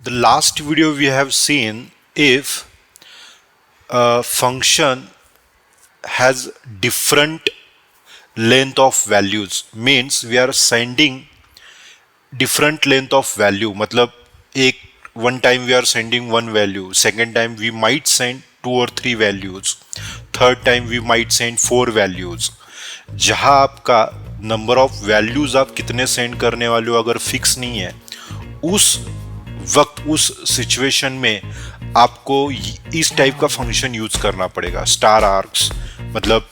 The last video we have seen, if a function has different length of values, means we are sending different length of value. मतलब एक one time we are sending one value, second time we might send 2 or 3 values, third time we might send 4 values. जहां आपका number of values आप कितने send करने वाले हो अगर फिक्स नहीं है, उस वक्त उस सिचुएशन में आपको इस टाइप का फंक्शन यूज करना पड़ेगा, स्टार आर्क्स. मतलब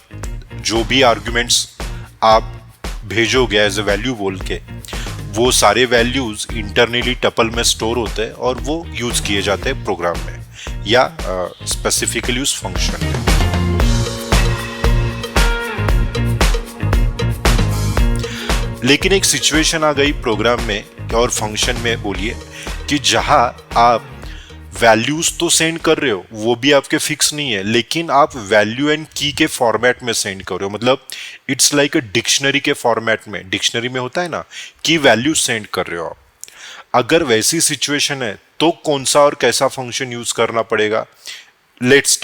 जो भी आर्ग्यूमेंट्स आप भेजोगे एज ए वैल्यू बोल के, वो सारे वैल्यूज इंटरनली टपल में स्टोर होते हैं और वो यूज किए जाते हैं प्रोग्राम में या स्पेसिफिकली उस फंक्शन में. लेकिन एक सिचुएशन आ गई प्रोग्राम में और फंक्शन में बोलिए कि जहां आप वैल्यूज तो सेंड कर रहे हो, वो भी आपके फिक्स नहीं है, लेकिन आप वैल्यू एंड की के फॉर्मेट में सेंड कर रहे हो. मतलब इट्स लाइक अ डिक्शनरी के फॉर्मेट में, डिक्शनरी में होता है ना कि वैल्यू सेंड कर रहे हो आप. अगर वैसी सिचुएशन है तो कौन सा और कैसा फंक्शन यूज करना पड़ेगा? लेट्स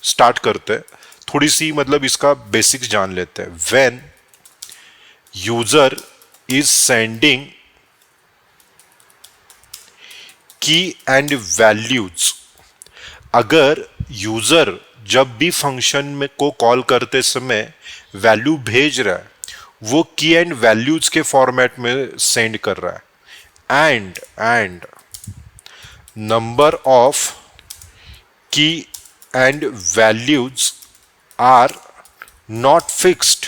स्टार्ट करते हैं. थोड़ी सी मतलब इसका बेसिक्स जान लेते हैं. व्हेन यूजर इज सेंडिंग की एंड वैल्यूज, अगर यूजर जब भी फंक्शन में को कॉल करते समय वैल्यू भेज रहा है, वो की एंड वैल्यूज के फॉर्मेट में सेंड कर रहा है. And number of key and values are not fixed.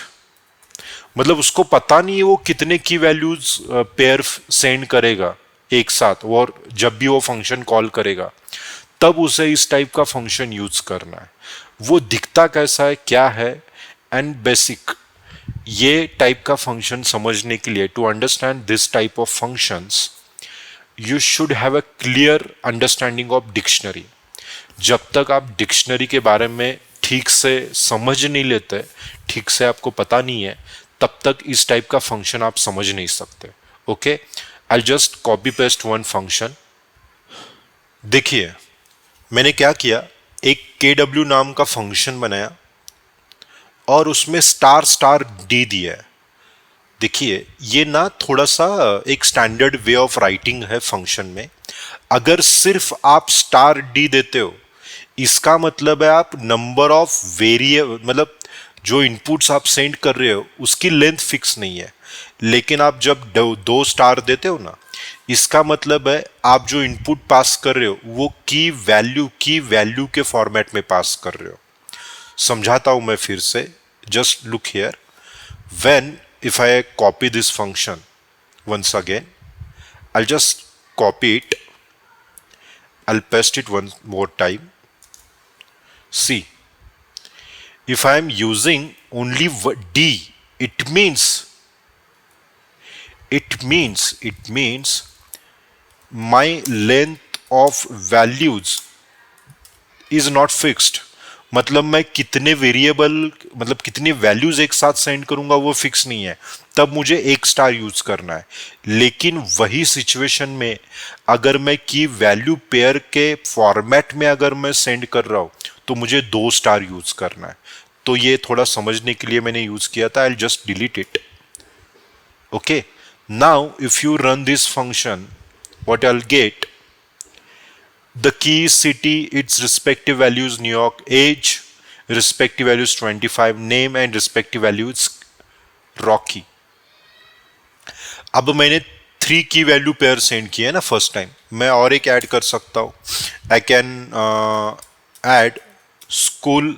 मतलब उसको पता नहीं है वो कितने की वैल्यूज पेयर सेंड करेगा एक साथ, और जब भी वो फंक्शन कॉल करेगा तब उसे इस टाइप का फंक्शन यूज करना है. वो दिखता कैसा है, क्या है, एंड बेसिक ये टाइप का फंक्शन समझने के लिए, to understand this type of functions, you should have a clear understanding of dictionary. जब तक आप डिक्शनरी के बारे में ठीक से समझ नहीं लेते, ठीक से आपको पता नहीं है, तब तक इस टाइप का फंक्शन आप समझ नहीं सकते. Okay, I'll just copy paste one function. देखिए मैंने क्या किया, एक KW नाम का फंक्शन बनाया और उसमें स्टार स्टार डी दिया है. देखिए ये ना थोड़ा सा एक स्टैंडर्ड वे ऑफ राइटिंग है फंक्शन में. अगर सिर्फ आप स्टार डी देते हो, इसका मतलब है आप नंबर ऑफ वेरिएबल, मतलब जो इनपुट्स आप सेंड कर रहे हो उसकी लेंथ फिक्स नहीं है. लेकिन आप जब 2 स्टार देते हो ना, इसका मतलब है आप जो इनपुट पास कर रहे हो वो की वैल्यू के फॉर्मेट में पास कर रहे हो. समझाता हूं मैं फिर से. Just look here. When if I copy this function once again, I'll just copy it, I'll paste it one more time. See, if I am using only d, it means my length of values is not fixed. मतलब मैं कितने variable, मतलब कितने values एक साथ send करूंगा वो fix नहीं है, तब मुझे 1 स्टार यूज करना है. लेकिन वही सिचुएशन में अगर मैं की वैल्यू पेयर के फॉर्मेट में अगर मैं सेंड कर रहा हूं तो मुझे 2 स्टार यूज करना है. तो ये थोड़ा समझने के लिए मैंने यूज किया था. I'll just delete it. Okay. Now if you run this function, what I'll get, the key city, its respective values New York, age respective values 25, name and respective values Rocky. अब मैंने 3 की value pair send किया है ना first time, मैं और एक add कर सकता हूं. I can add school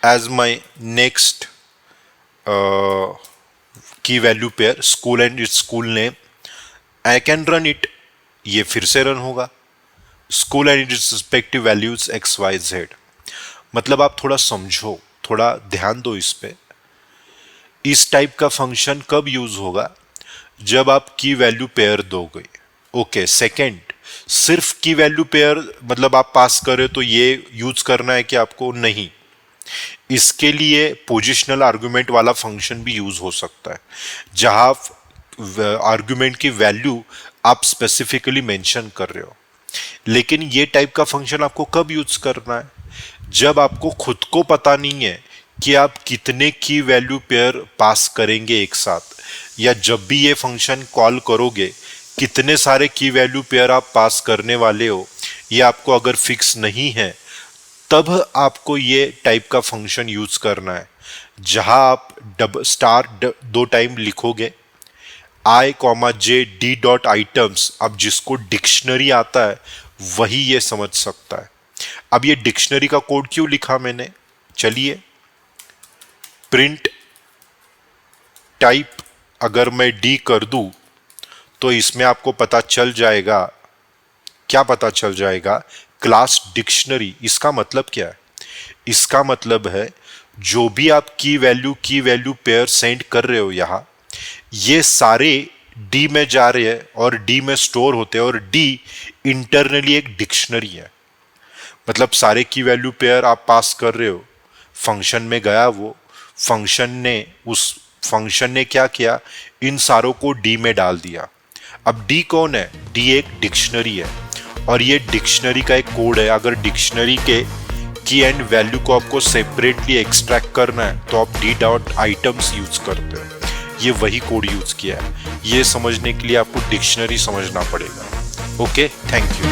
as my next key value pair, school and its school name. I can run it, ये फिर से रन होगा. School and its respective values X Y Z. मतलब आप थोड़ा समझो, थोड़ा ध्यान दो इस पे. इस टाइप का फंक्शन कब यूज होगा? जब आप की वैल्यू पेयर दोगे. ओके. सेकेंड, सिर्फ की वैल्यू पेयर मतलब आप पास करें तो ये यूज करना है कि आपको नहीं, इसके लिए पोजिशनल आर्गुमेंट वाला फंक्शन भी यूज हो सकता है, जहां आर्गुमेंट की वैल्यू आप स्पेसिफिकली मेंशन कर रहे हो। लेकिन ये टाइप का फंक्शन आपको कब यूज करना है? जब आपको खुद को पता नहीं है कि आप कितने की वैल्यू पेयर पास करेंगे एक साथ, या जब भी ये फंक्शन कॉल करोगे कितने सारे की वैल्यू पेयर आप पास करने वाले हो, ये आपको अगर फिक्स नहीं है, तब आपको ये टाइप का फंक्शन यूज करना है, जहां आप दो टाइम लिखोगे आई कॉमा जे डी डॉट आइटम्स। अब जिसको डिक्शनरी आता है वही ये समझ सकता है। अब ये डिक्शनरी का कोड क्यों लिखा मैंने, चलिए प्रिंट टाइप अगर मैं डी कर दूं तो इसमें आपको पता चल जाएगा, क्या पता चल जाएगा, क्लास डिक्शनरी। इसका मतलब क्या है? इसका मतलब है जो भी आप की वैल्यू पेयर सेंड कर रहे हो यहां, ये सारे डी में जा रहे हैं और डी में स्टोर होते हैं, और डी इंटरनली एक डिक्शनरी है। मतलब सारे की वैल्यू पेयर आप पास कर रहे हो, फंक्शन में गया वो, फंक्शन ने क्या किया, इन सारों को डी में डाल दिया। अब डी कौन है? डी एक डिक्शनरी है, और ये डिक्शनरी का एक कोड है। अगर डिक्शनरी के की एंड वैल्यू को आपको सेपरेटली एक्सट्रैक्ट करना है तो आप डी डॉट आइटम्स यूज करते हो। ये वही कोड यूज किया है। ये समझने के लिए आपको डिक्शनरी समझना पड़ेगा। Okay, thank you.